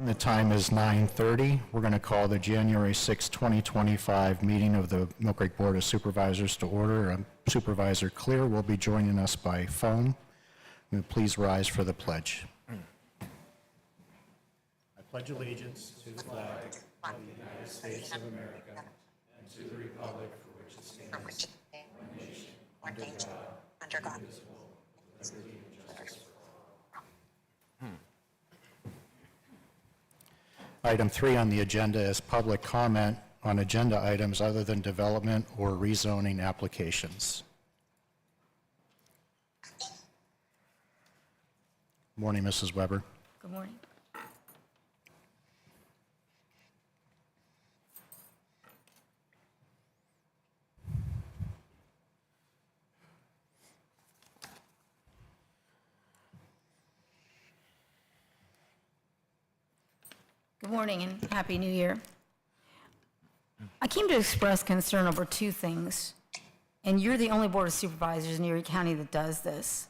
The time is 9:30. We're going to call the January 6, 2025 meeting of the Mill Creek Board of Supervisors to order. Supervisor Clear will be joining us by phone. Please rise for the pledge. I pledge allegiance to the flag of the United States of America and to the republic for which it stands, one nation, under God, indivisible, with liberty and justice for all. Item 3 on the agenda is public comment on agenda items other than development or rezoning applications. Morning, Mrs. Weber. Good morning. Good morning and Happy New Year. I came to express concern over two things, and you're the only Board of Supervisors in Erie County that does this.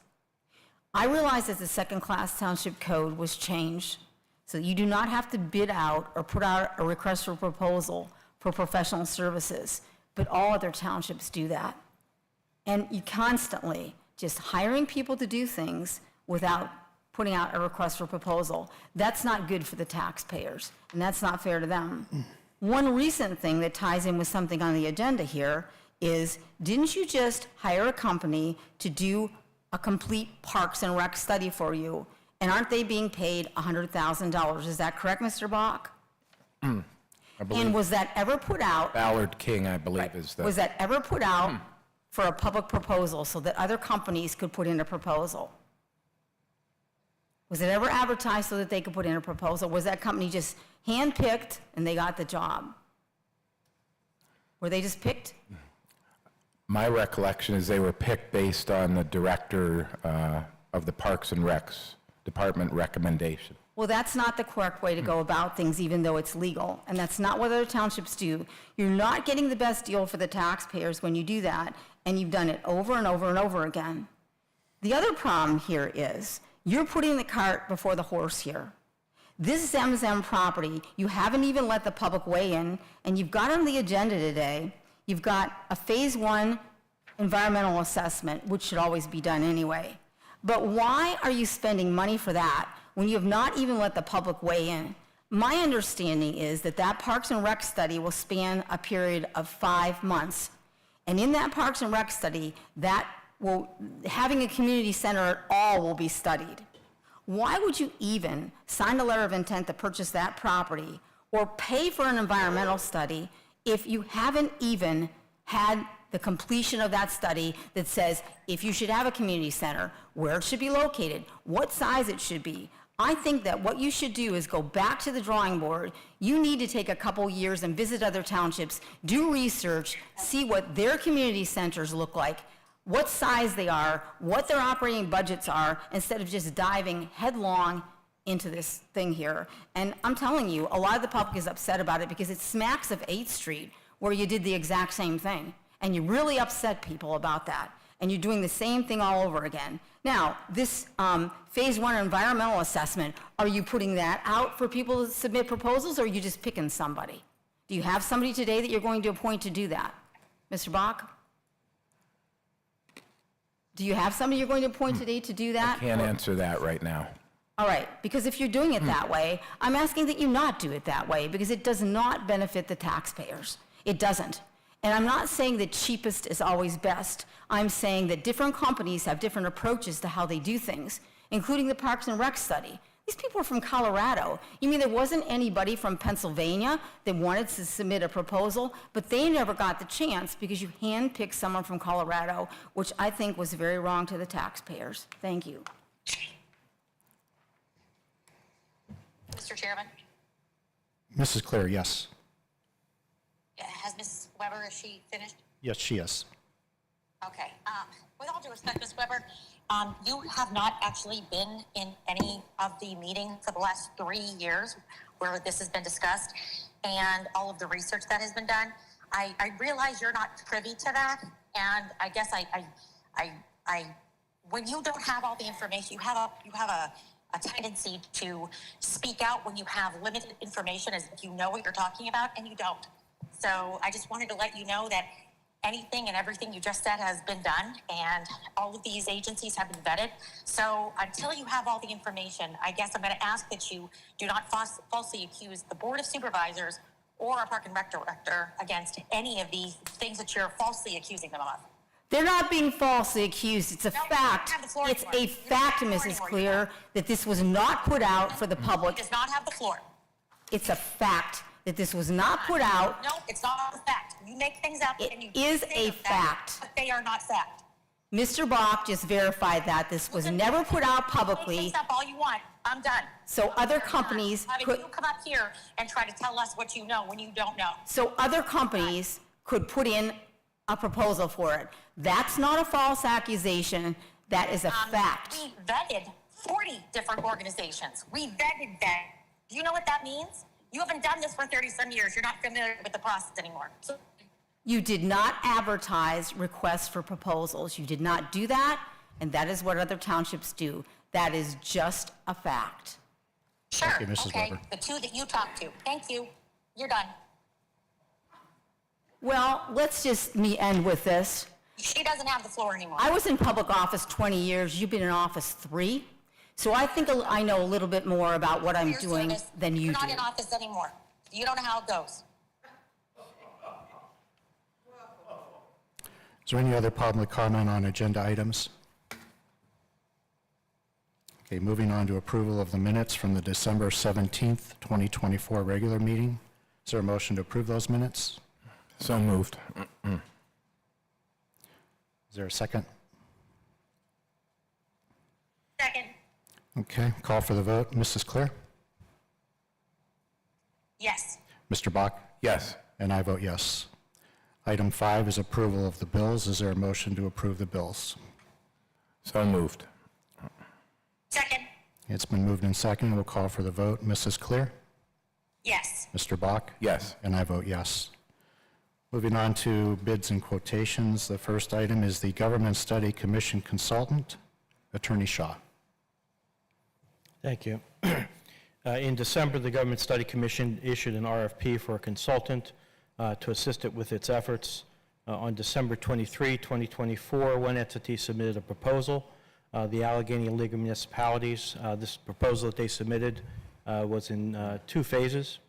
I realize that the second-class township code was changed so that you do not have to bid out or put out a request for proposal for professional services, but all other townships do that. And you constantly just hiring people to do things without putting out a request for proposal. That's not good for the taxpayers, and that's not fair to them. One recent thing that ties in with something on the agenda here is, didn't you just hire a company to do a complete Parks and Rec study for you, and aren't they being paid $100,000? Is that correct, Mr. Bach? I believe. And was that ever put out? Ballard King, I believe, Right. is the. Was that ever put out for a public proposal so that other companies could put in a proposal? Was it ever advertised so that they could put in a proposal? Was that company just handpicked and they got the job? Were they just picked? My recollection is they were picked based on the director of the Parks and Recs Department recommendation. Well, that's not the correct way to go about things, even though it's legal, and that's not what other townships do. You're not getting the best deal for the taxpayers when you do that, and you've done it over and over and over again. The other problem here is you're putting the cart before the horse here. This Zemzem property, you haven't even let the public weigh in, and you've got on the agenda today, you've got a phase 1 environmental assessment, which should always be done anyway. But why are you spending money for that when you have not even let the public weigh in? My understanding is that that Parks and Rec study will span a period of 5 months. And in that Parks and Rec study, having a community center at all will be studied. Why would you even sign a letter of intent to purchase that property or pay for an environmental study if you haven't even had the completion of that study that says if you should have a community center, where it should be located, what size it should be? I think that what you should do is go back to the drawing board. You need to take a couple years and visit other townships, do research, see what their community centers look like, what size they are, what their operating budgets are, instead of just diving headlong into this thing here. And I'm telling you, a lot of the public is upset about it because it smacks of 8th Street, where you did the exact same thing. And you really upset people about that. And you're doing the same thing all over again. Now, this phase 1 environmental assessment, are you putting that out for people to submit proposals, or are you just picking somebody? Do you have somebody today that you're going to appoint to do that? Mr. Bach? Do you have somebody you're going to appoint today to do that? I can't answer that right now. All right, because if you're doing it that way, I'm asking that you not do it that way, because it does not benefit the taxpayers. It doesn't. And I'm not saying that cheapest is always best. I'm saying that different companies have different approaches to how they do things, including the Parks and Rec study. These people are from Colorado. You mean there wasn't anybody from Pennsylvania that wanted to submit a proposal, but they never got the chance because you handpicked someone from Colorado, which I think was very wrong to the taxpayers. Thank you. Mr. Chairman? Mrs. Clear, yes. Has Ms. Weber, is she finished? Yes, she is. Okay. With all due respect, Ms. Weber, you have not actually been in any of the meetings for the last 3 years where this has been discussed and all of the research that has been done. I realize you're not privy to that, and I guess I when you don't have all the information, you have a tendency to speak out when you have limited information as if you know what you're talking about, and you don't. So I just wanted to let you know that anything and everything you just said has been done, and all of these agencies have been vetted. So until you have all the information, I guess I'm going to ask that you do not falsely accuse the Board of Supervisors or a Park and Rec director against any of these things that you're falsely accusing them of. They're not being falsely accused. It's a No, you don't fact. have the floor It's anymore. a You don't fact, have the floor Mrs. anymore. Clear, that this was not put out for the He public. does not have the floor. It's a fact that this was not put out. No, it's not a fact. You make things up It and you is say a they're fact. but they are not fact. Mr. Bach just verified that. This was never put out Make publicly, things up all you want. I'm done. so other companies Having could, you come up here and try to tell us what you know when you don't know. could put in a proposal for it. That's not a false accusation. That is a fact. We vetted 40 different organizations. We vetted them. Do you know what that means? You haven't done this for 30-some years. You're not familiar with the process anymore. So You did not advertise requests for proposals. You did not do that, and that is what other townships do. That is just a fact. sure, you, Mrs. okay, Weber. the two that you talked to. Thank you. You're done. Well, let's just end with this. She doesn't have the floor anymore. I was in public office 20 years. You've been in office 3. So I think I know a little bit more about what I'm Your doing service, than you You're do. not in office anymore. You don't know how it goes. Is there any other public comment on agenda items? Okay, moving on to approval of the minutes from the December 17th, 2024 regular meeting. Is there a motion to approve those minutes? So moved. Is there a second? Second, Okay, call for the vote. Mrs. Clear? yes. Mr. Bach? Yes. And I vote yes. Item 5 is approval of the bills. Is there a motion to approve the bills? So moved. Second, It's been moved and seconded. We'll call for the vote. Mrs. Clear? yes. Mr. Bach? Yes. And I vote yes. Moving on to bids and quotations. The first item is the Government Study Commission Consultant, Attorney Shaw. Thank you. In December, the Government Study Commission issued an RFP for a consultant to assist it with its efforts. On December 23, 2024, one entity submitted a proposal, the Allegheny League of Municipalities. This proposal that they submitted was in 2 phases.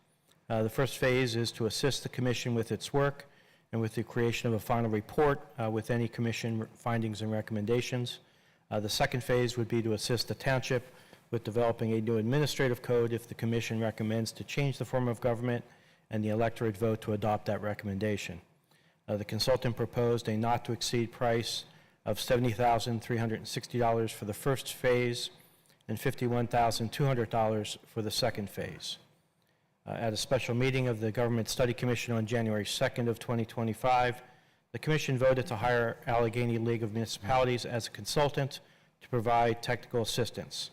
The first phase is to assist the commission with its work and with the creation of a final report with any commission findings and recommendations. The second phase would be to assist the township with developing a new administrative code if the commission recommends to change the form of government and the electorate vote to adopt that recommendation. The consultant proposed a not-to-exceed price of $70,360 for the first phase and $51,200 for the second phase. At a special meeting of the Government Study Commission on January 2nd of 2025, the commission voted to hire Allegheny League of Municipalities as a consultant to provide technical assistance.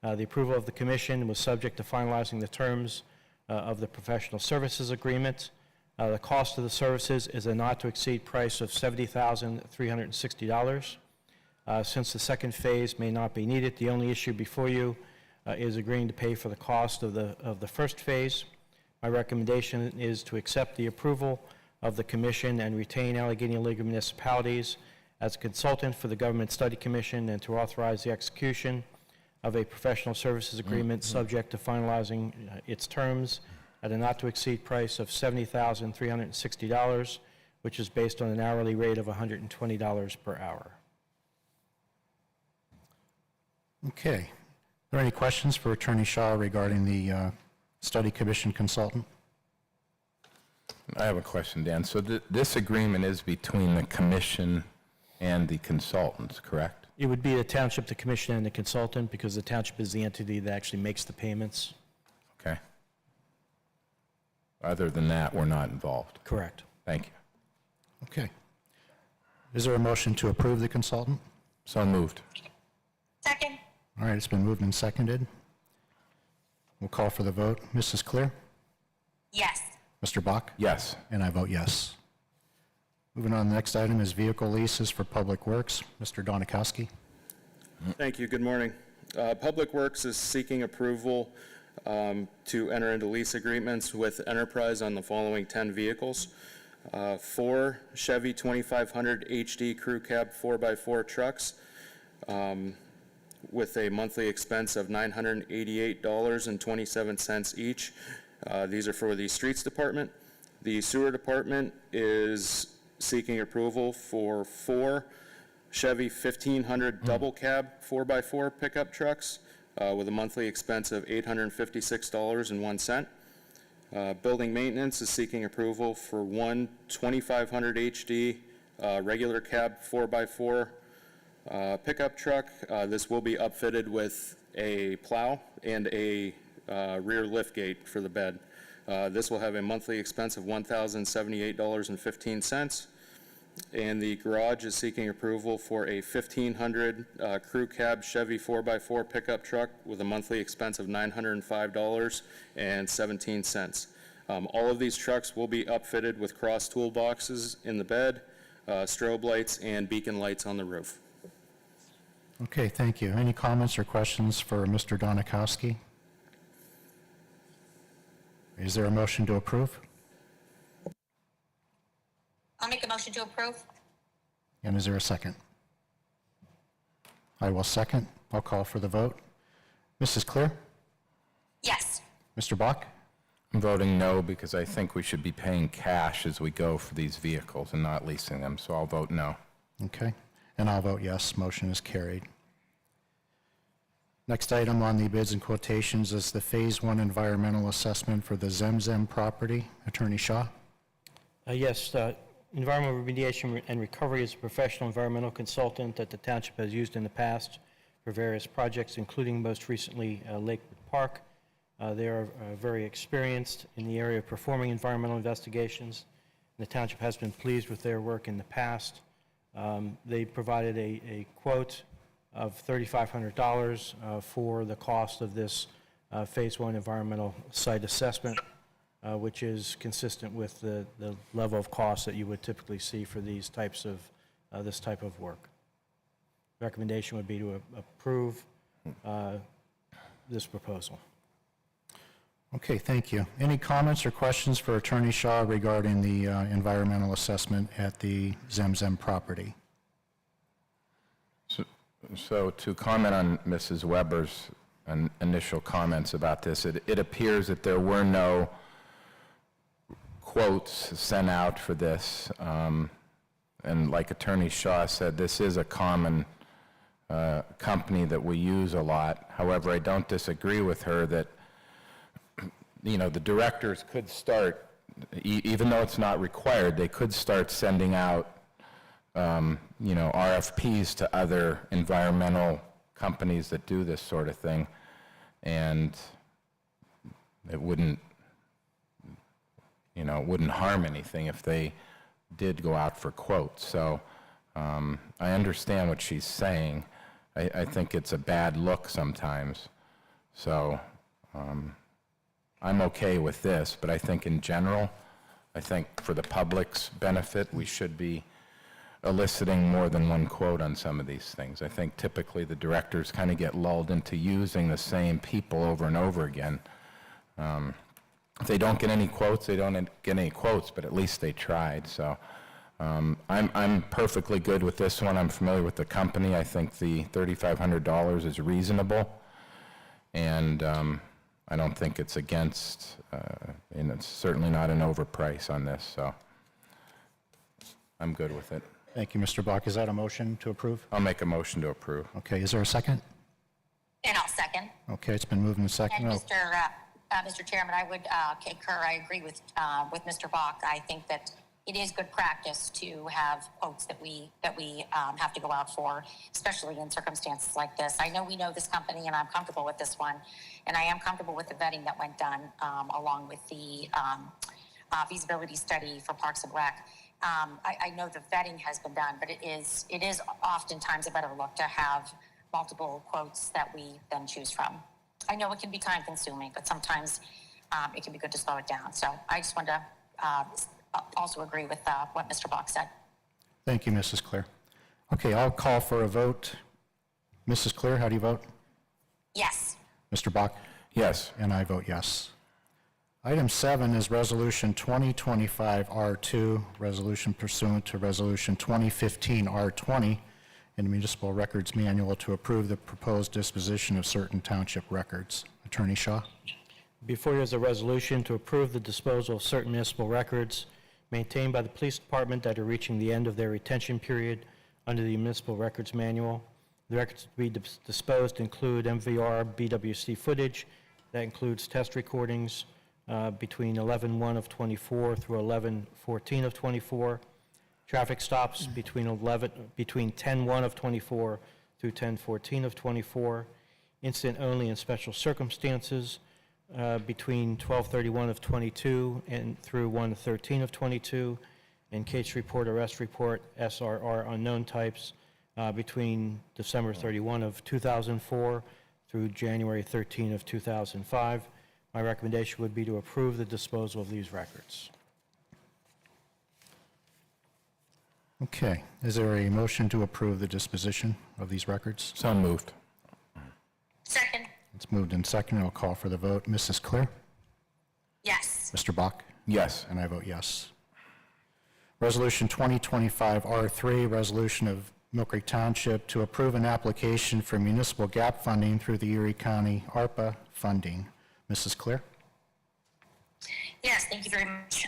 The approval of the commission was subject to finalizing the terms of the professional services agreement. The cost of the services is a not-to-exceed price of $70,360. Since the second phase may not be needed, the only issue before you is agreeing to pay for the cost of the first phase. My recommendation is to accept the approval of the commission and retain Allegheny League of Municipalities as a consultant for the Government Study Commission and to authorize the execution of a professional services agreement subject to finalizing its terms at a not-to-exceed price of $70,360, which is based on an hourly rate of $120 per hour. Okay. Are there any questions for Attorney Shaw regarding the Study Commission Consultant? I have a question, Dan. So this agreement is between the commission and the consultants, correct? It would be the township, the commission, and the consultant, because the township is the entity that actually makes the payments. Okay. Other than that, we're not involved. Correct. Thank you. Okay. Is there a motion to approve the consultant? So moved. Second, All right, it's been moved and seconded. We'll call for the vote. Mrs. Clear? yes. Mr. Bach? Yes. And I vote yes. Moving on, the next item is vehicle leases for public works. Mr. Donikowski. Thank you. Good morning. Public Works is seeking approval to enter into lease agreements with Enterprise on the following 10 vehicles. 4 Chevy 2500 HD Crew Cab 4x4 trucks with a monthly expense of $988.27 each. These are for the Streets Department. The Sewer Department is seeking approval for 4 Chevy 1500 Double Cab 4x4 pickup trucks with a monthly expense of $856.01. Building Maintenance is seeking approval for 1 2500 HD regular cab 4x4 pickup truck. This will be upfitted with a plow and a rear lift gate for the bed. This will have a monthly expense of $1,078.15. And the garage is seeking approval for a 1500 crew cab Chevy 4x4 pickup truck with a monthly expense of $905.17. All of these trucks will be upfitted with cross toolboxes in the bed, strobe lights, and beacon lights on the roof. Okay, thank you. Any comments or questions for Mr. Donikowski? Is there a motion to approve? I'll make a motion to approve. And is there a second? I will second. I'll call for the vote. Mrs. Clear? Yes. Mr. Bach? I'm voting no because I think we should be paying cash as we go for these vehicles and not leasing them, so I'll vote no. Okay. And I'll vote yes. Motion is carried. Next item on the bids and quotations is the Phase 1 environmental assessment for the Zemzem property. Attorney Shaw? Yes, environmental remediation and recovery is a professional environmental consultant that the township has used in the past for various projects, including most recently Lakewood Park. They are very experienced in the area of performing environmental investigations. The township has been pleased with their work in the past. They provided a quote of $3,500 for the cost of this Phase 1 environmental site assessment, which is consistent with the level of cost that you would typically see for these types of this type of work. Recommendation would be to approve this proposal. Okay, thank you. Any comments or questions for Attorney Shaw regarding the environmental assessment at the Zemzem property? So to comment on Mrs. Weber's initial comments about this, it appears that there were no quotes sent out for this. And like Attorney Shaw said, this is a common company that we use a lot. However, I don't disagree with her that, you know, the directors could start, even though it's not required, they could start sending out you know, RFPs to other environmental companies that do this sort of thing, and it wouldn't, you know, it wouldn't harm anything if they did go out for quotes. So I understand what she's saying. I think it's a bad look sometimes. So I'm okay with this, but I think in general, I think for the public's benefit, we should be eliciting more than one quote on some of these things. I think typically the directors kind of get lulled into using the same people over and over again. If they don't get any quotes, they don't get any quotes, but at least they tried. So I'm perfectly good with this one. I'm familiar with the company. I think the $3,500 is reasonable, and I don't think it's against, and it's certainly not an overprice on this, so I'm good with it. Thank you, Mr. Bach. Is that a motion to approve? I'll make a motion to approve. Okay, is there a second? And I'll second. Okay, it's been moved and And seconded. Mr. Chairman, I would concur. I agree with Mr. Bach. I think that it is good practice to have quotes that we have to go out for, especially in circumstances like this. I know we know this company, and I'm comfortable with this one, and I am comfortable with the vetting that went done along with the feasibility study for Parks and Rec. I know the vetting has been done, but it is oftentimes a better look to have multiple quotes that we then choose from. I know it can be time consuming, but sometimes it can be good to slow it down. So I just want to also agree with what Mr. Bach said. Thank you, Mrs. Clear. Okay, I'll call for a vote. Mrs. Clear, how do you vote? Yes. Mr. Bach? Yes. And I vote yes. Item 7 is Resolution 2025-R2, resolution pursuant to Resolution 2015-R20 in the Municipal Records Manual to approve the proposed disposition of certain township records. Attorney Shaw? Before you is a resolution to approve the disposal of certain municipal records maintained by the police department that are reaching the end of their retention period under the Municipal Records Manual. The records to be disposed include MVR BWC footage. That includes test recordings between 11/1 of '24 through 11/14 of '24, traffic stops between 10/1 of '24 through 10/14 of '24, incident only in special circumstances between 12/31 of '22 and through 1/13 of '22, and case report, arrest report, SRR unknown types between December 31 of 2004 through January 13 of 2005. My recommendation would be to approve the disposal of these records. Okay. Is there a motion to approve the disposition of these records? So moved. Second. It's moved and seconded. I'll call for the vote. Mrs. Clear? Yes. Mr. Bach? Yes. And I vote yes. Resolution 2025-R3, resolution of Mill Creek Township to approve an application for municipal gap funding through the Erie County ARPA funding. Mrs. Clear? Yes, thank you very much.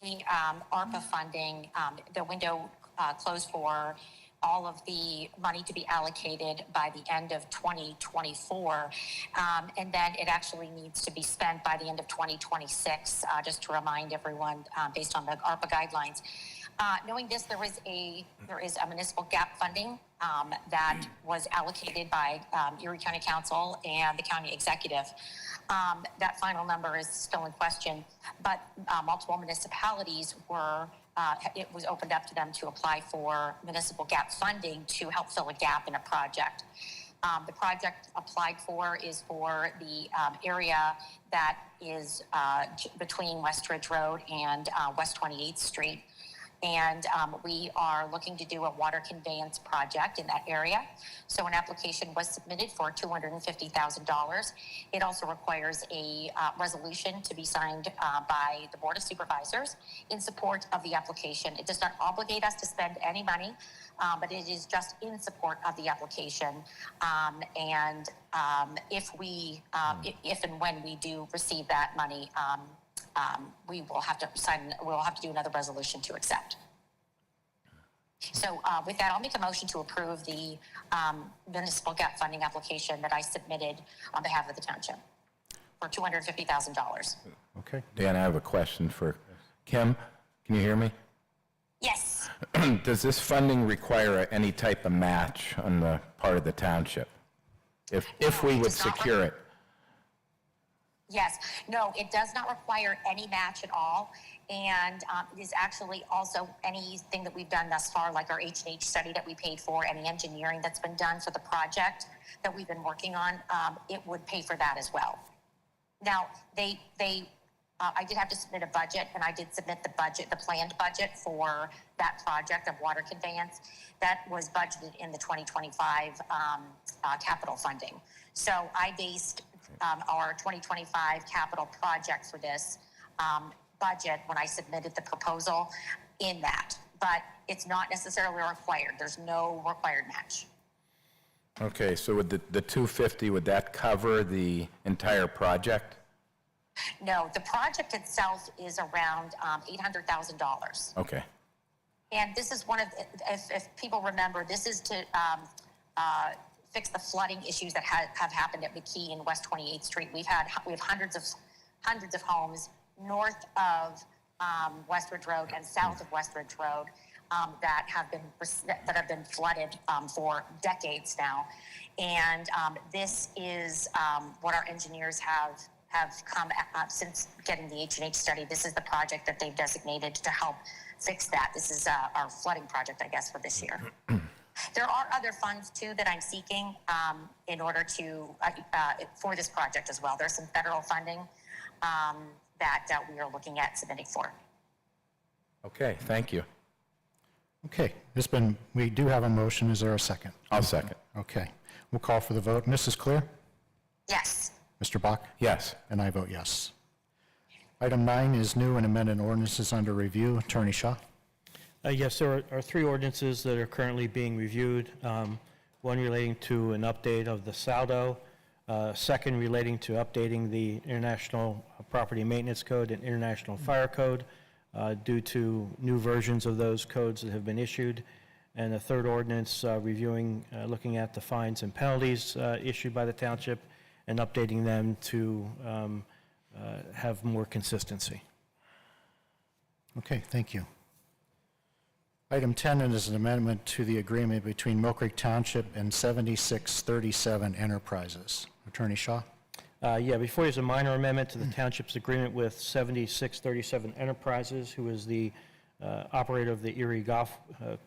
The ARPA funding, the window closed for all of the money to be allocated by the end of 2024, and then it actually needs to be spent by the end of 2026, just to remind everyone, based on the ARPA guidelines. Knowing this, there is a municipal gap funding that was allocated by Erie County Council and the county executive. That final number is still in question, but multiple municipalities it was opened up to them to apply for municipal gap funding to help fill a gap in a project. The project applied for is for the area that is between West Ridge Road and West 28th Street. And we are looking to do a water conveyance project in that area. So an application was submitted for $250,000. It also requires a resolution to be signed by the Board of Supervisors in support of the application. It does not obligate us to spend any money, but it is just in support of the application. If and when we do receive that money, we'll have to do another resolution to accept. So with that, I'll make a motion to approve the municipal gap funding application that I submitted on behalf of the township for $250,000. Okay. Dan, I have a question for Kim. Can you hear me? Yes. Does this funding require any type of match on the part of the township? If we would secure it? Yes. No, it does not require any match at all. And it is actually also anything that we've done thus far, like our H&H study that we paid for, any engineering that's been done for the project that we've been working on, it would pay for that as well. Now, I did have to submit a budget, and I did submit the planned budget for that project of water conveyance. That was budgeted in the 2025 capital funding. So I based our 2025 capital project for this budget when I submitted the proposal in that, but it's not necessarily required. There's no required match. Okay, so would the 250, would that cover the entire project? No, the project itself is around $800,000. Okay. And this is one of, if people remember, this is to fix the flooding issues that have happened at McKee and West 28th Street. We have hundreds of homes north of West Ridge Road and south of West Ridge Road that have been flooded for decades now. And this is what our engineers have come since getting the H&H study. This is the project that they've designated to help fix that. This is our flooding project, I guess, for this year. There are other funds too that I'm seeking in order to for this project as well. There's some federal funding that we are looking at submitting for. Okay, thank you. Okay. We do have a motion. Is there a second? I'll second. Okay. We'll call for the vote. Mrs. Clear? Yes. Mr. Bach? Yes. And I vote yes. Item 9 is new and amended ordinances under review. Attorney Shaw? Yes, there are 3 ordinances that are currently being reviewed. One relating to an update of the saldo, second relating to updating the International Property Maintenance Code and International Fire Code due to new versions of those codes that have been issued, and a third ordinance looking at the fines and penalties issued by the township and updating them to have more consistency. Okay, thank you. Item 10 is an amendment to the agreement between Mill Creek Township and 7637 Enterprises. Attorney Shaw? Yeah, before you is a minor amendment to the township's agreement with 7637 Enterprises, who is the operator of the Erie Golf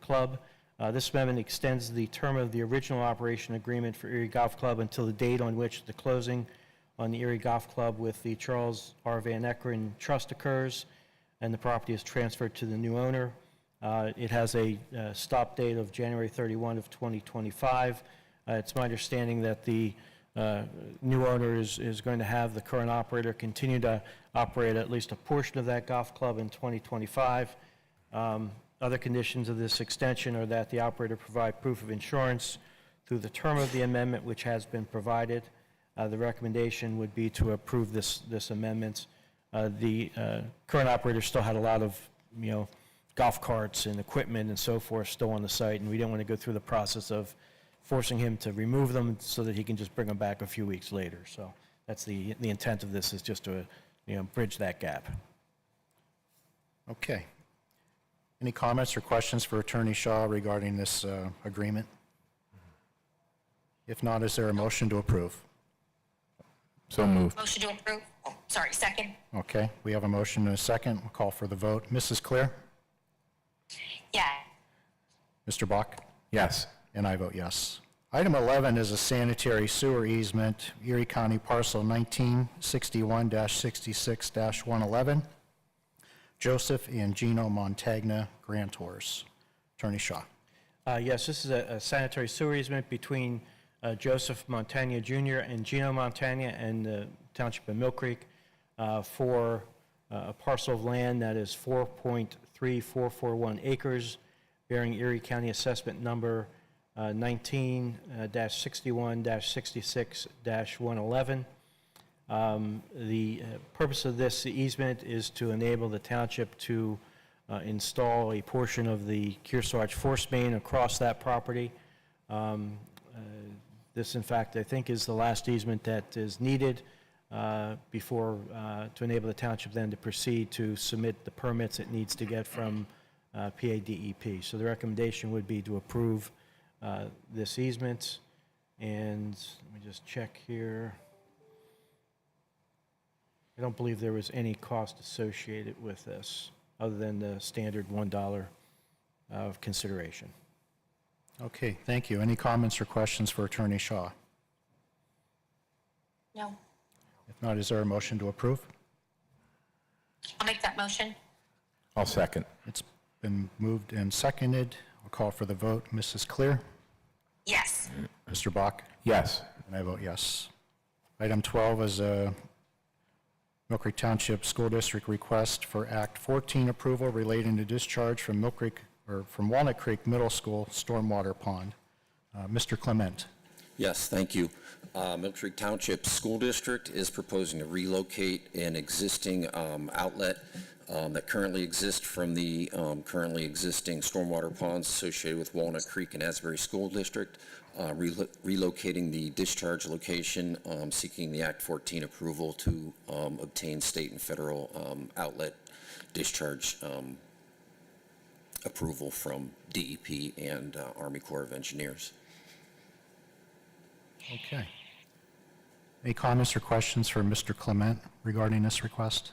Club. This amendment extends the term of the original operation agreement for Erie Golf Club until the date on which the closing on the Erie Golf Club with the Charles R. Van Eckeren Trust occurs, and the property is transferred to the new owner. It has a stop date of January 31 of 2025. It's my understanding that the new owner is going to have the current operator continue to operate at least a portion of that golf club in 2025. Other conditions of this extension are that the operator provide proof of insurance through the term of the amendment, which has been provided. The recommendation would be to approve this amendment. The current operator still had a lot of, golf carts and equipment and so forth still on the site, and we didn't want to go through the process of forcing him to remove them so that he can just bring them back a few weeks later. So that's the intent of this, is just to, bridge that gap. Okay. Any comments or questions for Attorney Shaw regarding this agreement? If not, is there a motion to approve? So moved. Motion to approve. Oh, sorry, second. Okay, we have a motion and a second. We'll call for the vote. Mrs. Clear? Yeah. Mr. Bach? Yes. And I vote yes. Item 11 is a sanitary sewer easement, Erie County Parcel 1961-66-111, Joseph and Gino Montagna grantors. Attorney Shaw. Yes, this is a sanitary sewer easement between Joseph Montagna Jr. and Gino Montagna and the Township of Mill Creek for a parcel of land that is 4.3441 acres, bearing Erie County Assessment Number 19-61-66-111. The purpose of this easement is to enable the township to install a portion of the Kearsarge force main across that property. This, in fact, I think is the last easement that is needed before, to enable the township then to proceed to submit the permits it needs to get from PADEP. So the recommendation would be to approve this easement. And let me just check here. I don't believe there was any cost associated with this, other than the standard $1 of consideration. Okay, thank you. Any comments or questions for Attorney Shaw? No. If not, is there a motion to approve? I'll make that motion. I'll second. It's been moved and seconded. I'll call for the vote. Mrs. Clear? Yes. Mr. Bach? Yes. And I vote yes. Item 12 is a Mill Creek Township School District request for Act 14 approval relating to discharge from from Walnut Creek Middle School stormwater pond. Mr. Clement. Yes, thank you. Mill Creek Township School District is proposing to relocate an existing outlet that currently exists from the currently existing stormwater ponds associated with Walnut Creek and Asbury School District, relocating the discharge location, seeking the Act 14 approval to obtain state and federal outlet discharge approval from DEP and Army Corps of Engineers. Okay. Any comments or questions for Mr. Clement regarding this request?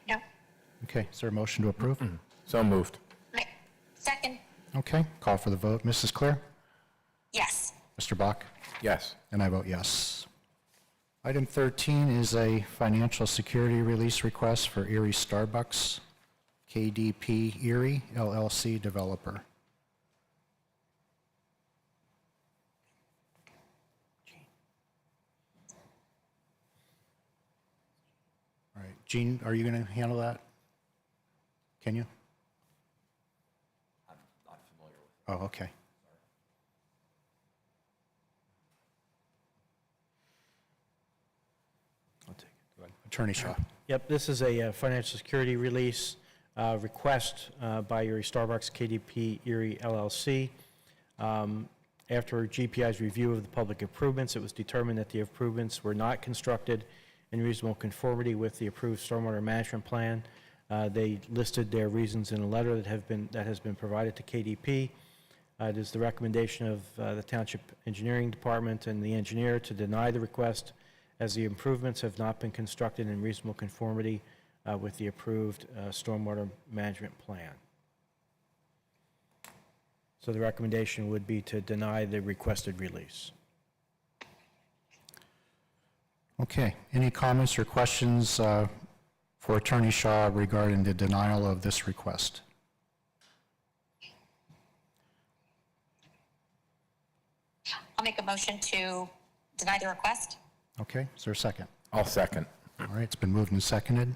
No. Okay, is there a motion to approve? So moved. Second. Okay, call for the vote. Mrs. Clear? Yes. Mr. Bach? Yes. And I vote yes. Item 13 is a financial security release request for Erie Starbucks, KDP Erie LLC developer. Gene, are you going to handle that? Can you? I'm not familiar with it. Oh, okay. I'll take it. Go ahead. Attorney Shaw. Yep, this is a financial security release request by Erie Starbucks KDP Erie LLC. After GPI's review of the public improvements, it was determined that the improvements were not constructed in reasonable conformity with the approved stormwater management plan. They listed their reasons in a letter that has been provided to KDP. It is the recommendation of the Township Engineering Department and the engineer to deny the request, as the improvements have not been constructed in reasonable conformity with the approved stormwater management plan. So the recommendation would be to deny the requested release. Okay, any comments or questions for Attorney Shaw regarding the denial of this request? I'll make a motion to deny the request. Okay, is there a second? I'll second. All right, it's been moved and seconded.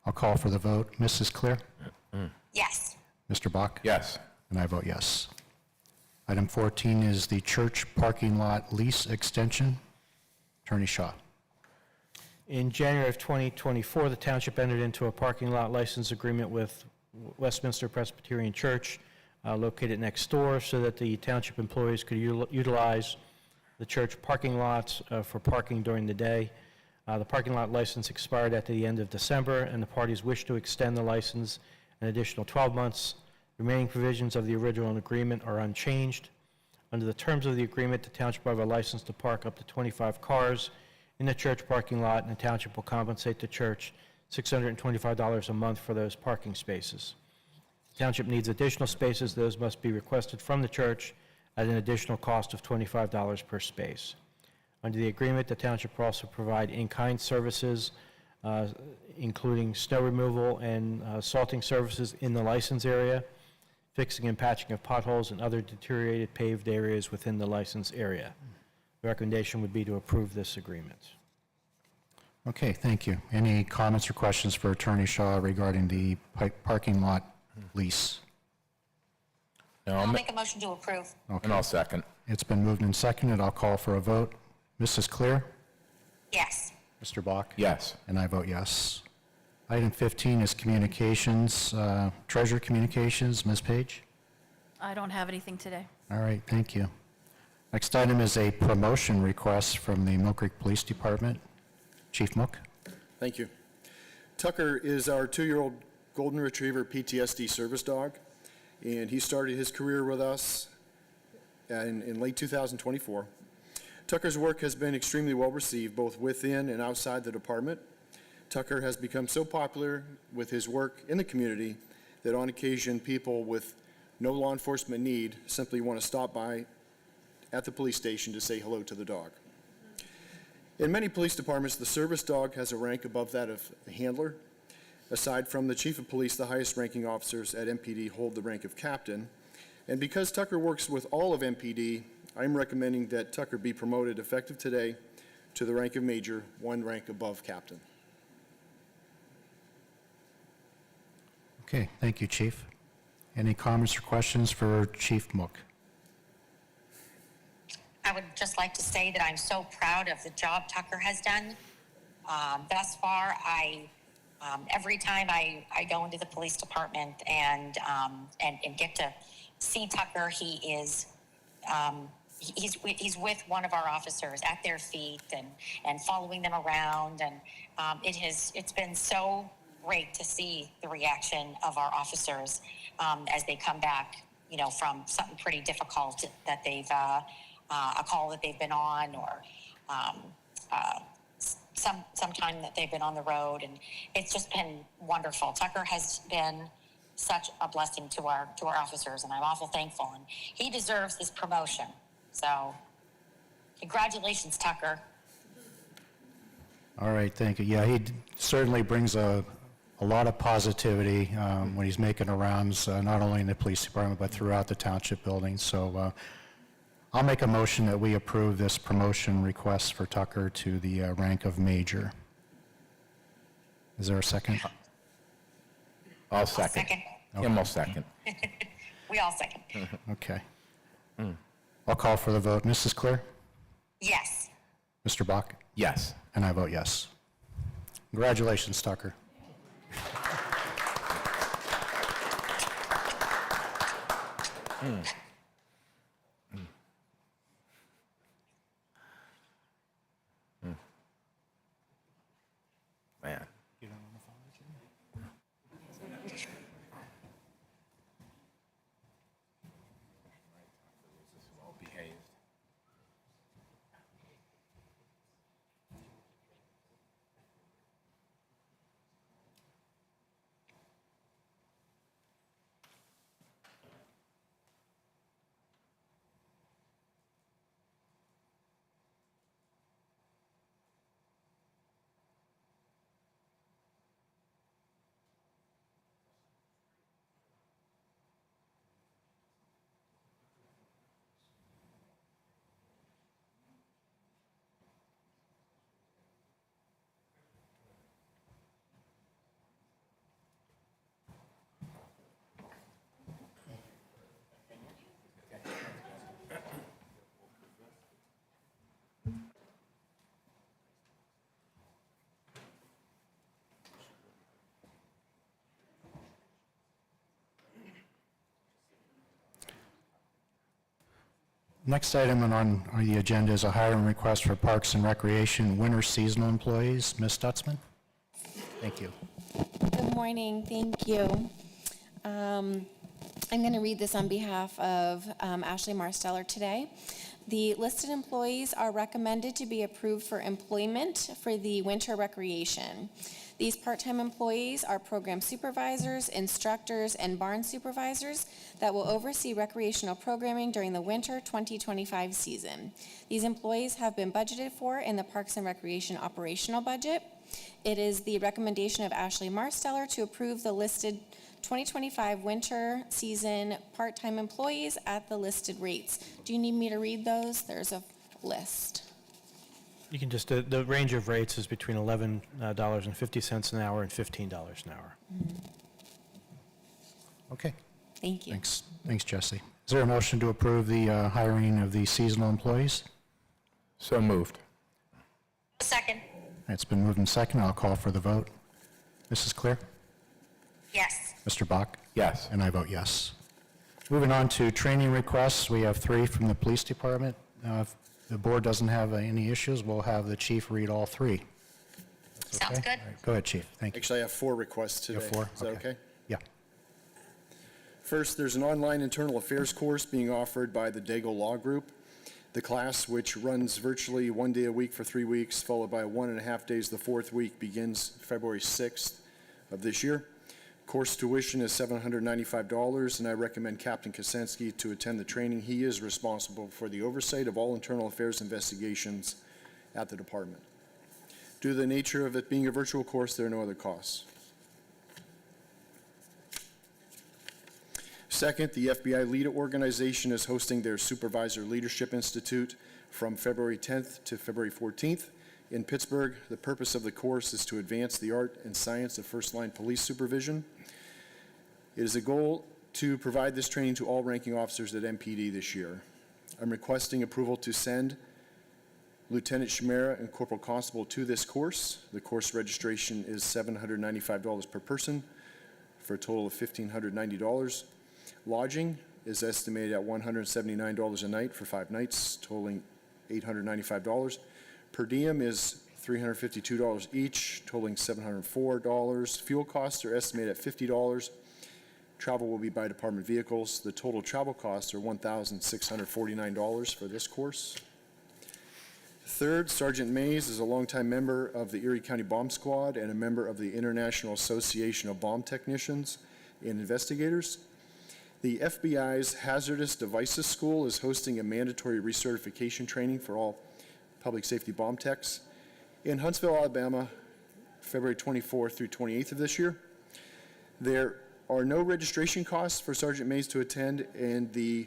I'll call for the vote. Mrs. Clear? Yes. Mr. Bach? Yes. And I vote yes. Item 14 is the church parking lot lease extension. Attorney Shaw. In January of 2024, the township entered into a parking lot license agreement with Westminster Presbyterian Church located next door so that the township employees could utilize the church parking lots for parking during the day. The parking lot license expired at the end of December, and the parties wish to extend the license an additional 12 months. Remaining provisions of the original agreement are unchanged. Under the terms of the agreement, the township will have a license to park up to 25 cars in the church parking lot, and the township will compensate the church $625 a month for those parking spaces. The township needs additional spaces. Those must be requested from the church at an additional cost of $25 per space. Under the agreement, the township will also provide in-kind services, including snow removal and salting services in the license area, fixing and patching of potholes and other deteriorated paved areas within the license area. The recommendation would be to approve this agreement. Okay, thank you. Any comments or questions for Attorney Shaw regarding the parking lot lease? No, I'll make a motion to approve. and I'll second. It's been moved and seconded. I'll call for a vote. Mrs. Clear? Yes. Mr. Bach? Yes. And I vote yes. Item 15 is communications, Treasurer Communications. Ms. Page? I don't have anything today. All right, thank you. Next item is a promotion request from the Mill Creek Police Department. Chief Mook? Thank you. Tucker is our 2-year-old Golden Retriever PTSD service dog, and he started his career with us in late 2024. Tucker's work has been extremely well received, both within and outside the department. Tucker has become so popular with his work in the community that on occasion people with no law enforcement need simply want to stop by at the police station to say hello to the dog. In many police departments, the service dog has a rank above that of a handler. Aside from the chief of police, the highest ranking officers at MPD hold the rank of captain. And because Tucker works with all of MPD, I'm recommending that Tucker be promoted effective today to the rank of major, 1 rank above captain. Okay, thank you, Chief. Any comments or questions for Chief Mook? I would just like to say that I'm so proud of the job Tucker has done. Thus far, every time I go into the police department and get to see Tucker, he's with one of our officers at their feet and following them around, and it's been so great to see the reaction of our officers as they come back, from something pretty difficult that they've a call that they've been on, or some time that they've been on the road, and it's just been wonderful. Tucker has been such a blessing to our officers, and I'm awful thankful, and he deserves this promotion. So, congratulations, Tucker. All right, thank you. Yeah, he certainly brings a lot of positivity when he's making the rounds, not only in the police department, but throughout the township buildings. So I'll make a motion that we approve this promotion request for Tucker to the rank of major. Is there a second? I'll second. Second. Kim will second. We all second. Okay. I'll call for the vote. Mrs. Clear? Yes. Mr. Bach? Yes. And I vote yes. Congratulations, Tucker. Man. Next item on the agenda is a hiring request for Parks and Recreation winter seasonal employees. Ms. Stutzman? Thank you. Good morning, thank you. I'm going to read this on behalf of Ashley Marsteller today. The listed employees are recommended to be approved for employment for the winter recreation. These part-time employees are program supervisors, instructors, and barn supervisors that will oversee recreational programming during the winter 2025 season. These employees have been budgeted for in the Parks and Recreation operational budget. It is the recommendation of Ashley Marsteller to approve the listed 2025 winter season part-time employees at the listed rates. Do you need me to read those? There's a list. You can just, the range of rates is between $11.50 an hour and $15 an hour. Okay, Thank you. thanks. Thanks, Jesse. Is there a motion to approve the hiring of the seasonal employees? So moved. Second. It's been moved and second. I'll call for the vote. Mrs. Clear? Yes. Mr. Bach? Yes. And I vote yes. Moving on to training requests, we have 3 from the police department. If the board doesn't have any issues, we'll have the chief read all 3. Sounds good. All right, go ahead, chief. Thank you. Actually, I have 4 requests You today. have 4? Is that okay? Yeah. First, there's an online internal affairs course being offered by the Dago Law Group. The class, which runs virtually 1 day a week for 3 weeks, followed by 1.5 days the 4th week, begins February 6th of this year. Course tuition is $795, and I recommend Captain Kosensky to attend the training. He is responsible for the oversight of all internal affairs investigations at the department. Due to the nature of it being a virtual course, there are no other costs. Second, the FBI LEADA organization is hosting their Supervisor Leadership Institute from February 10th to February 14th in Pittsburgh. The purpose of the course is to advance the art and science of first-line police supervision. It is a goal to provide this training to all ranking officers at MPD this year. I'm requesting approval to send Lieutenant Chimera and Corporal Constable to this course. The course registration is $795 per person for a total of $1,590. Lodging is estimated at $179 a night for 5 nights, totaling $895. Per diem is $352 each, totaling $704. Fuel costs are estimated at $50. Travel will be by department vehicles. The total travel costs are $1,649 for this course. Third, Sergeant Mays is a longtime member of the Erie County Bomb Squad and a member of the International Association of Bomb Technicians and Investigators. The FBI's Hazardous Devices School is hosting a mandatory recertification training for all public safety bomb techs in Huntsville, Alabama, February 24th through 28th of this year. There are no registration costs for Sergeant Mays to attend, and the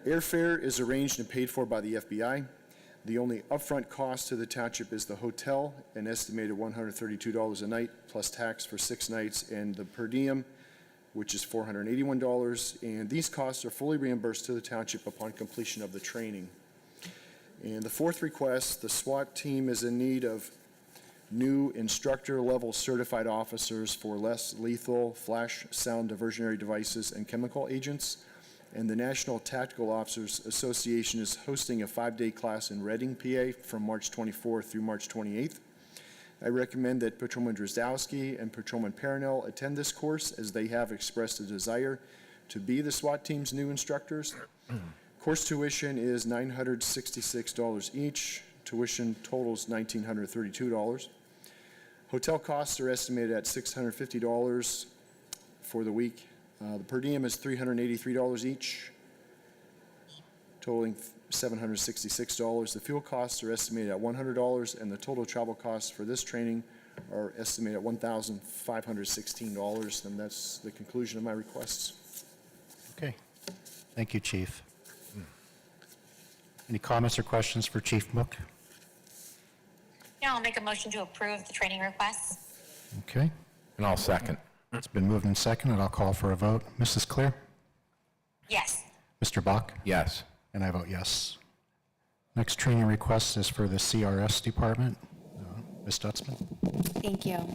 airfare is arranged and paid for by the FBI. The only upfront cost to the township is the hotel, an estimated $132 a night, plus tax for 6 nights, and the per diem, which is $481, and these costs are fully reimbursed to the township upon completion of the training. And the fourth request, the SWAT team is in need of new instructor-level certified officers for less lethal flash sound diversionary devices and chemical agents. And the National Tactical Officers Association is hosting a 5-day class in Reading, PA from March 24th through March 28th. I recommend that Patrolman Drozdowski and Patrolman Paranel attend this course as they have expressed a desire to be the SWAT team's new instructors. Course tuition is $966 each. Tuition totals $1,932. Hotel costs are estimated at $650 for the week. The per diem is $383 each, totaling $766. The fuel costs are estimated at $100, and the total travel costs for this training are estimated at $1,516, and that's the conclusion of my requests. Okay. Thank you, Chief. Any comments or questions for Chief Mook? Yeah, I'll make a motion to approve the training requests. Okay. And I'll second. It's been moved and seconded. I'll call for a vote. Mrs. Clear? Yes. Mr. Bach? Yes. And I vote yes. Next training request is for the CRS department. Ms. Stutzman? Thank you.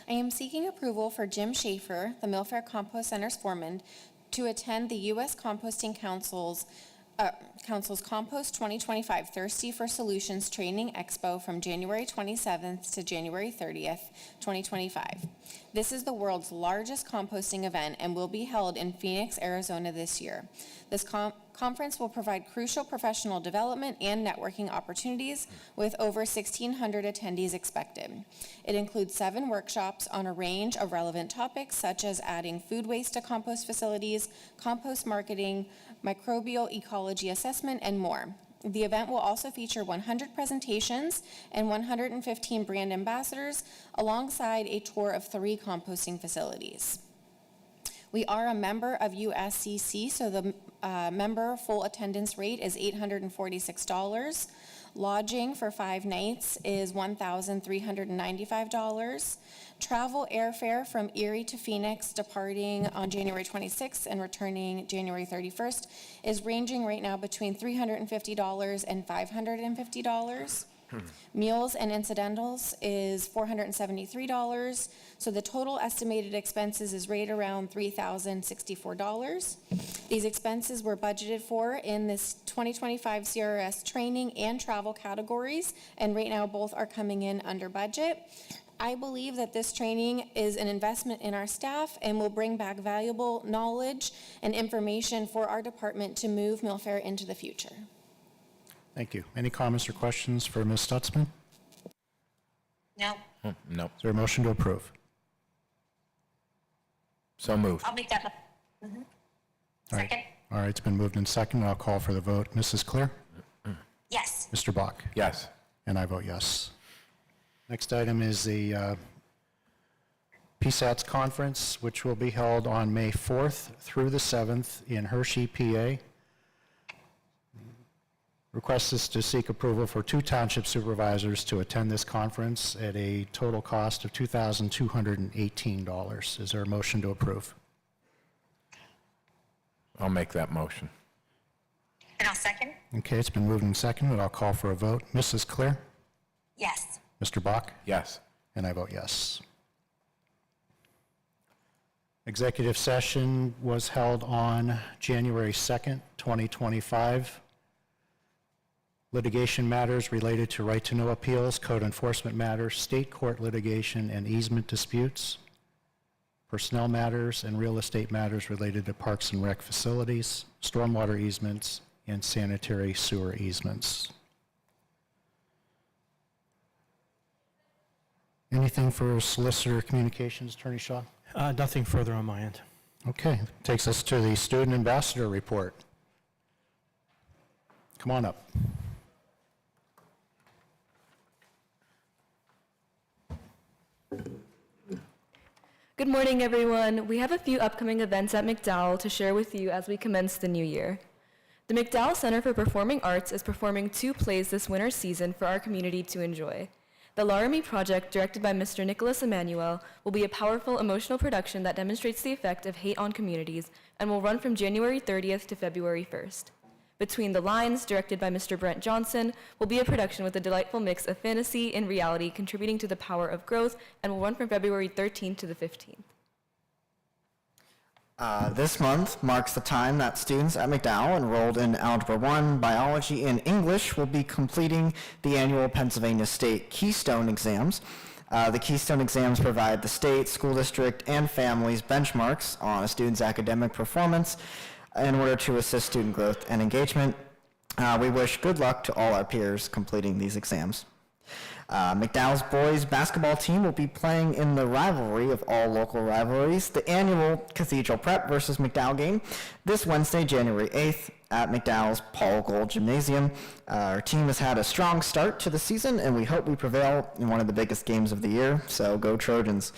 I am seeking approval for Jim Schaefer, the Millfair Compost Center's foreman, to attend the U.S. Composting Council's Compost 2025 Thirsty for Solutions Training Expo from January 27th to January 30th, 2025. This is the world's largest composting event and will be held in Phoenix, Arizona this year. This conference will provide crucial professional development and networking opportunities with over 1,600 attendees expected. It includes 7 workshops on a range of relevant topics such as adding food waste to compost facilities, compost marketing, microbial ecology assessment, and more. The event will also feature 100 presentations and 115 brand ambassadors alongside a tour of 3 composting facilities. We are a member of USCC, so the member full attendance rate is $846. Lodging for 5 nights is $1,395. Travel airfare from Erie to Phoenix departing on January 26th and returning January 31st is ranging right now between $350 and $550. Meals and incidentals is $473. So the total estimated expenses is right around $3,064. These expenses were budgeted for in this 2025 CRS training and travel categories, and right now both are coming in under budget. I believe that this training is an investment in our staff and will bring back valuable knowledge and information for our department to move Millfair into the future. Thank you. Any comments or questions for Ms. Stutzman? No. No. Is there a motion to approve? So moved. I'll make that. All right. Second. All right, it's been moved and seconded. I'll call for the vote. Mrs. Clear? Yes. Mr. Bach? Yes. And I vote yes. Next item is the PSATS conference, which will be held on May 4th through the 7th in Hershey, PA. Request is to seek approval for 2 township supervisors to attend this conference at a total cost of $2,218. Is there a motion to approve? I'll make that motion. And I'll second. Okay, it's been moved and seconded. I'll call for a vote. Mrs. Clear? Yes. Mr. Bach? Yes. And I vote yes. Executive session was held on January 2nd, 2025. Litigation matters related to right-to-know appeals, code enforcement matters, state court litigation, and easement disputes. Personnel matters and real estate matters related to parks and rec facilities, stormwater easements, and sanitary sewer easements. Anything for solicitor communications, Attorney Shaw? Nothing further on my end. Okay, takes us to the student ambassador report. Come on up. Good morning, everyone. We have a few upcoming events at McDowell to share with you as we commence the new year. The McDowell Center for Performing Arts is performing 2 plays this winter season for our community to enjoy. The Laramie Project, directed by Mr. Nicholas Emanuel, will be a powerful emotional production that demonstrates the effect of hate on communities and will run from January 30th to February 1st. Between the Lines, directed by Mr. Brent Johnson, will be a production with a delightful mix of fantasy and reality, contributing to the power of growth, and will run from February 13th to the 15th. This month marks the time that students at McDowell enrolled in Algebra 1, Biology, and English will be completing the annual Pennsylvania State Keystone exams. The Keystone exams provide the state, school district, and families benchmarks on a student's academic performance in order to assist student growth and engagement. We wish good luck to all our peers completing these exams. McDowell's boys basketball team will be playing in the rivalry of all local rivalries, the annual Cathedral Prep versus McDowell game, this Wednesday, January 8th at McDowell's Paul Gold Gymnasium. Our team has had a strong start to the season, and we hope we prevail in one of the biggest games of the year, so go Trojans.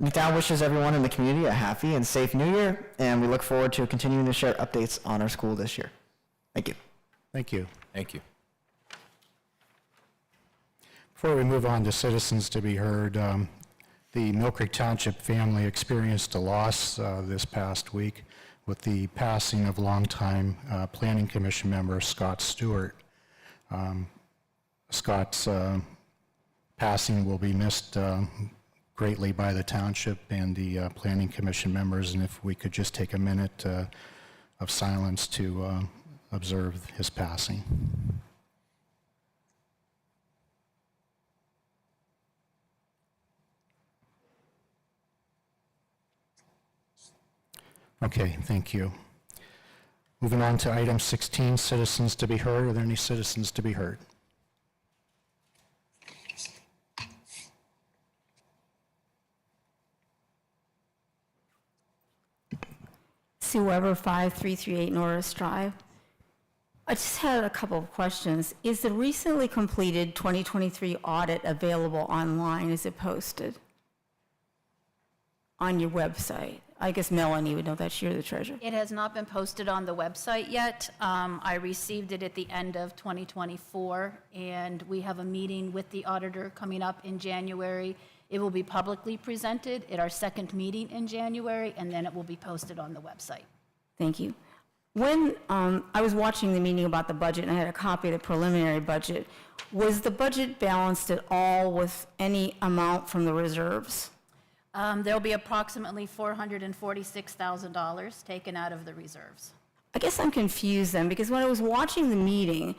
McDowell wishes everyone in the community a happy and safe New Year, and we look forward to continuing to share updates on our school this year. Thank you. Thank you. Thank you. Before we move on to citizens to be heard, the Mill Creek Township family experienced a loss this past week with the passing of longtime Planning Commission member Scott Stewart. Scott's passing will be missed greatly by the township and the Planning Commission members, and if we could just take a minute of silence to observe his passing. Okay, thank you. Moving on to item 16, citizens to be heard. Are there any citizens to be heard? Sue Weber, 5338 Norris Drive. I just had a couple of questions. Is the recently completed 2023 audit available online? Is it posted on your website? I guess Melanie would know that. You're the treasurer. It has not been posted on the website yet. I received it at the end of 2024, and we have a meeting with the auditor coming up in January. It will be publicly presented at our second meeting in January, and then it will be posted on the website. Thank you. When I was watching the meeting about the budget, and I had a copy of the preliminary budget, was the budget balanced at all with any amount from the reserves? There'll be approximately $446,000 taken out of the reserves. I guess I'm confused then, because when I was watching the meeting,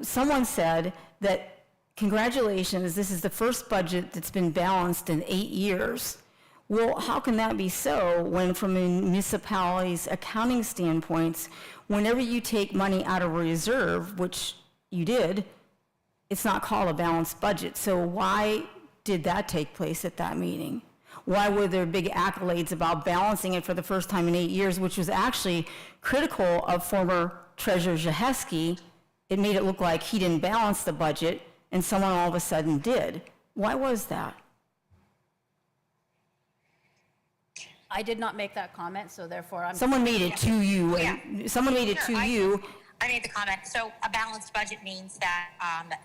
someone said that, congratulations, this is the first budget that's been balanced in 8 years. Well, how can that be so when from a municipality's accounting standpoint, whenever you take money out of reserve, which you did, it's not called a balanced budget. So why did that take place at that meeting? Why were there big accolades about balancing it for the first time in 8 years, which was actually critical of former Treasurer Jaheski? It made it look like he didn't balance the budget, and someone all of a sudden did. Why was that? I did not make that comment, so therefore I'm... Someone made it to you, and someone made it to you. I made the comment. So a balanced budget means that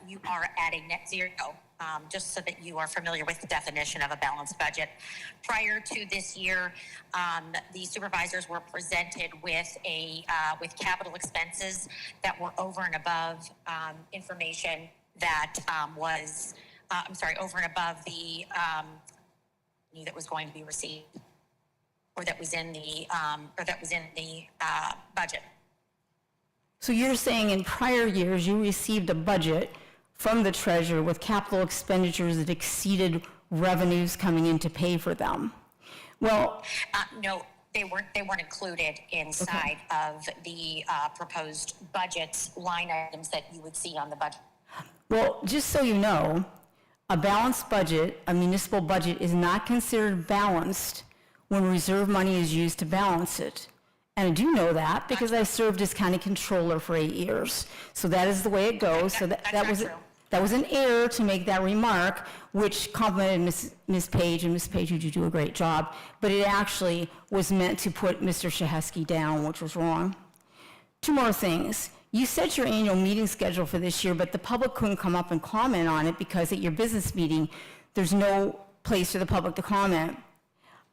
you are at a net zero, just so that you are familiar with the definition of a balanced budget. Prior to this year, the supervisors were presented with with capital expenses that were over and above information that was, over and above the that was going to be received, or that was in the budget. So you're saying in prior years, you received a budget from the treasurer with capital expenditures that exceeded revenues coming in to pay for them. Well, no, they weren't included inside of the proposed budget line items that you would see on the budget. Well, just so you know, a balanced budget, a municipal budget, is not considered balanced when reserve money is used to balance it. And I do know that because I served as county controller for 8 years. So that is the way it goes. So that was an error to make that remark, which complimented Ms. Page, and Ms. Page, you do a great job. But it actually was meant to put Mr. Shaheski down, which was wrong. Two more things. You set your annual meeting schedule for this year, but the public couldn't come up and comment on it because at your business meeting, there's no place for the public to comment.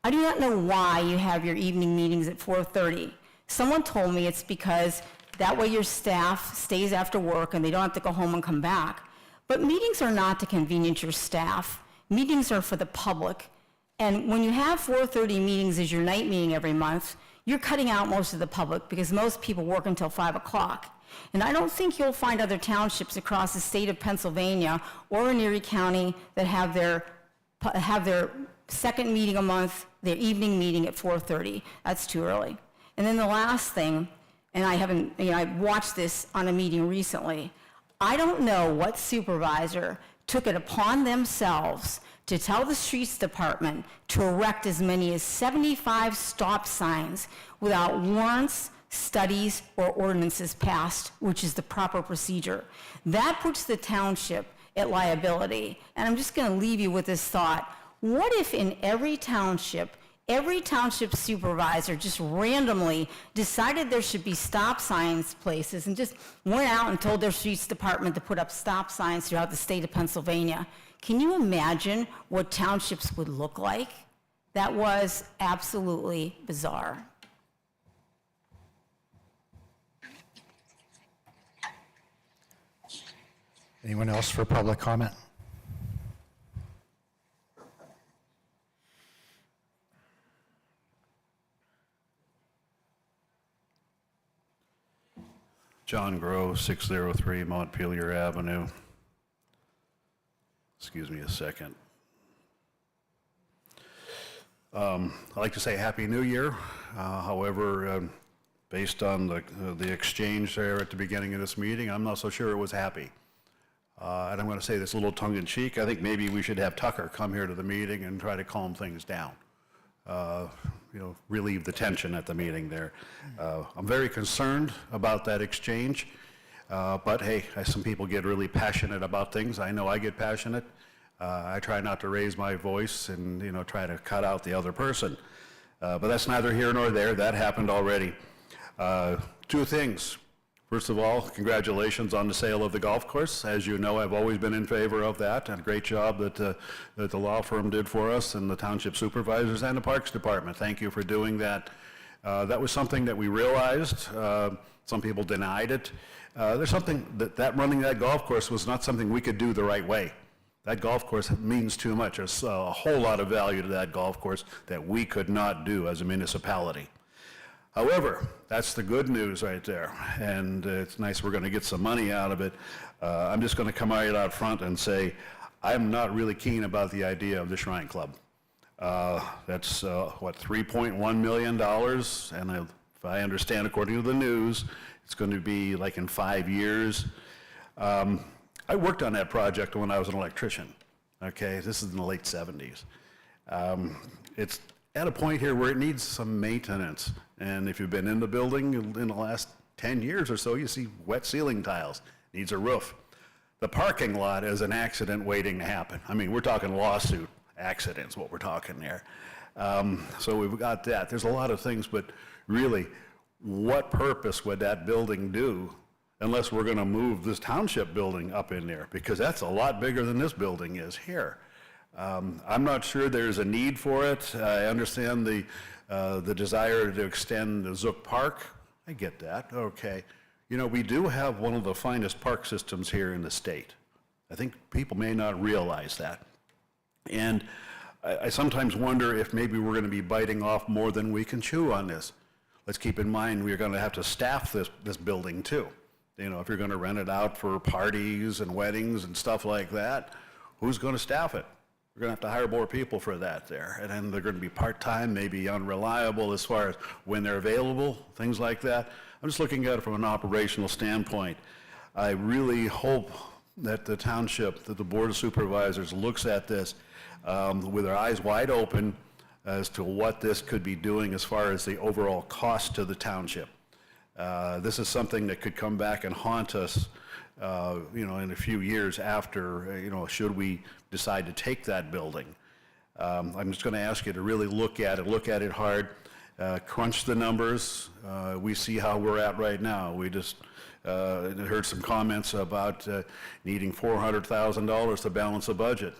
I do not know why you have your evening meetings at 4:30. Someone told me it's because that way your staff stays after work and they don't have to go home and come back. But meetings are not to convenience your staff. Meetings are for the public. And when you have 4:30 meetings as your night meeting every month, you're cutting out most of the public because most people work until 5 o'clock. And I don't think you'll find other townships across the state of Pennsylvania or in Erie County that have their second meeting a month, their evening meeting at 4:30. That's too early. And then the last thing, and I watched this on a meeting recently. I don't know what supervisor took it upon themselves to tell the streets department to erect as many as 75 stop signs without warrants, studies, or ordinances passed, which is the proper procedure. That puts the township at liability. And I'm just going to leave you with this thought. What if in every township supervisor just randomly decided there should be stop signs places and just went out and told their streets department to put up stop signs throughout the state of Pennsylvania? Can you imagine what townships would look like? That was absolutely bizarre. Anyone else for public comment? John Grove, 603 Montpelier Avenue. Excuse me a second. I'd like to say Happy New Year. However, based on the exchange there at the beginning of this meeting, I'm not so sure it was happy. And I'm going to say this a little tongue-in-cheek. I think maybe we should have Tucker come here to the meeting and try to calm things down. Relieve the tension at the meeting there. I'm very concerned about that exchange, but hey, some people get really passionate about things. I know I get passionate. I try not to raise my voice and, try to cut out the other person. But that's neither here nor there. That happened already. Two things. First of all, congratulations on the sale of the golf course. As you know, I've always been in favor of that, and a great job that the law firm did for us, and the township supervisors and the Parks Department. Thank you for doing that. That was something that we realized. Some people denied it. There's something that running that golf course was not something we could do the right way. That golf course means too much. There's a whole lot of value to that golf course that we could not do as a municipality. However, that's the good news right there, and it's nice we're going to get some money out of it. I'm just going to come right out front and say I'm not really keen about the idea of the Shrine Club. That's, $3.1 million, and if I understand according to the news, it's going to be like in 5 years. I worked on that project when I was an electrician, okay? This is in the late 70s. It's at a point here where it needs some maintenance. And if you've been in the building in the last 10 years or so, you see wet ceiling tiles, needs a roof. The parking lot is an accident waiting to happen. I mean, we're talking lawsuit accidents, what we're talking there. So we've got that. There's a lot of things, but really, what purpose would that building do unless we're going to move this township building up in there? Because that's a lot bigger than this building is here. I'm not sure there's a need for it. I understand the desire to extend the Zook Park. I get that, okay. We do have one of the finest park systems here in the state. I think people may not realize that. And I sometimes wonder if maybe we're going to be biting off more than we can chew on this. Let's keep in mind we're going to have to staff this building too. If you're going to rent it out for parties and weddings and stuff like that, who's going to staff it? We're going to have to hire more people for that there. And then they're going to be part-time, maybe unreliable as far as when they're available, things like that. I'm just looking at it from an operational standpoint. I really hope that the township, that the Board of Supervisors looks at this with their eyes wide open as to what this could be doing as far as the overall cost to the township. This is something that could come back and haunt us in a few years after, should we decide to take that building. I'm just going to ask you to really look at it hard. crunch the numbers. We see how we're at right now. We just heard some comments about needing $400,000 to balance the budget.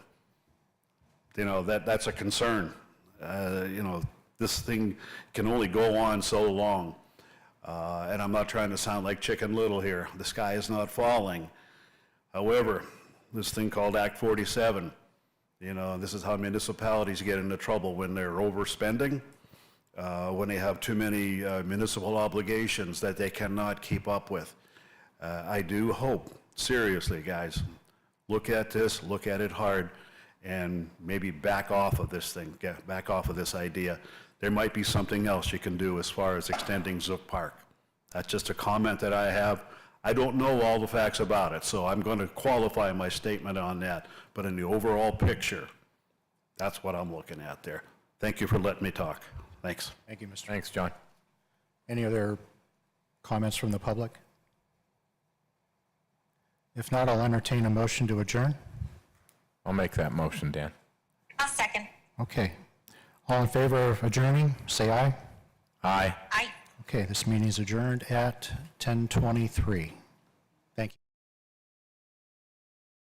You know, that's a concern. You know, this thing can only go on so long. And I'm not trying to sound like Chicken Little here. The sky is not falling. However, this thing called Act 47, you know, this is how municipalities get into trouble when they're overspending, when they have too many municipal obligations that they cannot keep up with. I do hope, seriously, guys, look at this, look at it hard, and maybe back off of this thing, back off of this idea. There might be something else you can do as far as extending Zook Park. That's just a comment that I have. I don't know all the facts about it, so I'm going to qualify my statement on that. But in the overall picture, that's what I'm looking at there. Thank you for letting me talk. Thanks. Thank you, Mr. Thanks, John. Any other comments from the public? If not, I'll entertain a motion to adjourn. I'll make that motion, Dan. I'll second. Okay. All in favor of adjourning, say aye. Aye. Aye. Okay, this meeting is adjourned at 10:23.